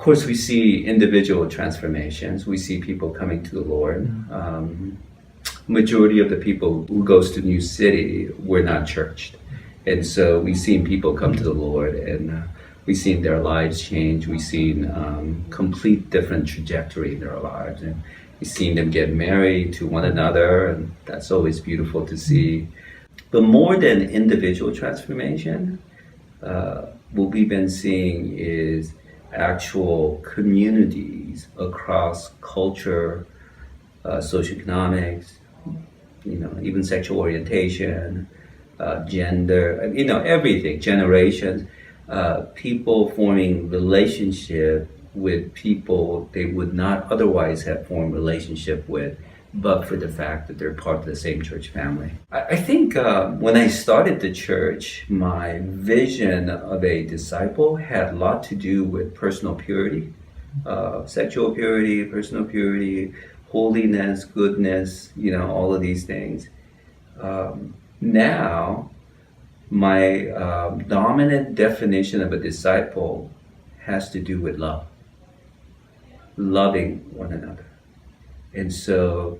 course, we see individual transformations. We see people coming to the Lord. Majority of the people who goes to New City were not churched. And so we've seen people come to the Lord, and we've seen their lives change. We've seen complete different trajectory in their lives. And we've seen them get married to one another, and that's always beautiful to see. But more than individual transformation, what we've been seeing is actual communities across culture, socioeconomics, even sexual orientation, gender, everything, generations, people forming relationship with people they would not otherwise have formed relationship with, but for the fact that they're part of the same church family. I think when I started the church, my vision of a disciple had a lot to do with personal purity, sexual purity, personal purity, holiness, goodness, all of these things. Now, my dominant definition of a disciple has to do with love, loving one another. And so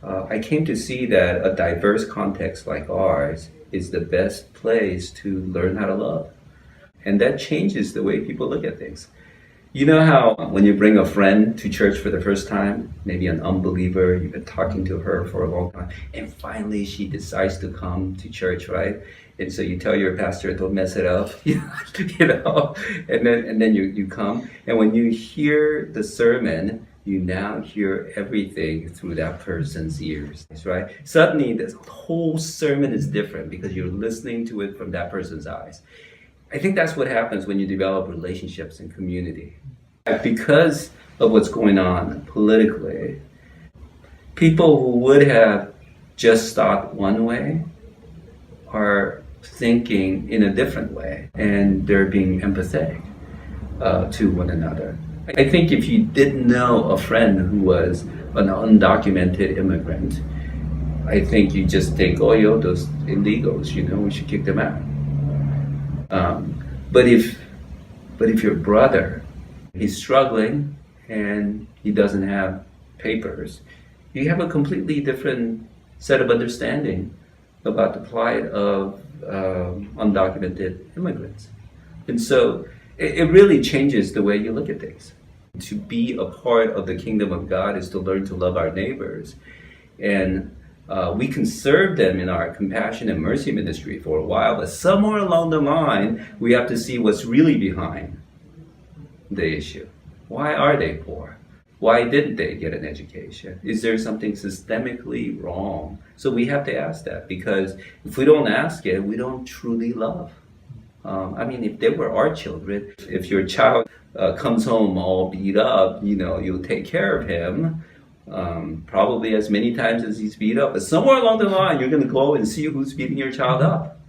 I came to see that a diverse context like ours is the best place to learn how to love. And that changes the way people look at things. You know how when you bring a friend to church for the first time, maybe an unbeliever, you've been talking to her for a long time, and finally she decides to come to church, right? And so you tell your pastor, don't mess it up, and then you come. And when you hear the sermon, you now hear everything through that person's ears, right? Suddenly, the whole sermon is different because you're listening to it from that person's eyes. I think that's what happens when you develop relationships in community. Because of what's going on politically, people who would have just thought one way are thinking in a different way, and they're being empathetic to one another. I think if you didn't know a friend who was an undocumented immigrant, I think you just think, those illegals, we should kick them out. But if your brother, he's struggling and he doesn't have papers, you have a completely different set of understanding about the plight of undocumented immigrants. And so it really changes the way you look at things. To be a part of the kingdom of God is to learn to love our neighbors. And we can serve them in our compassion and mercy ministry for a while, but somewhere along the line, we have to see what's really behind the issue. Why are they poor? Why didn't they get an education? Is there something systemically wrong? So we have to ask that, because if we don't ask it, we don't truly love. If they were our children, if your child comes home all beat up, you'll take care of him. Probably as many times as he's beat up, but somewhere along the line you're going to go and see who's beating your child up.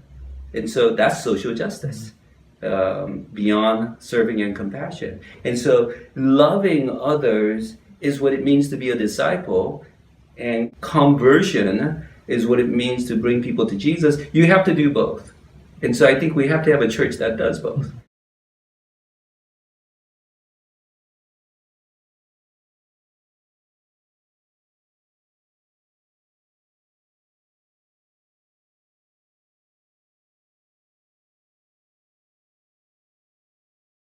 And so that's social justice, beyond serving and compassion. And so loving others is what it means to be a disciple, and conversion is what it means to bring people to Jesus. You have to do both. And so I think we have to have a church that does both.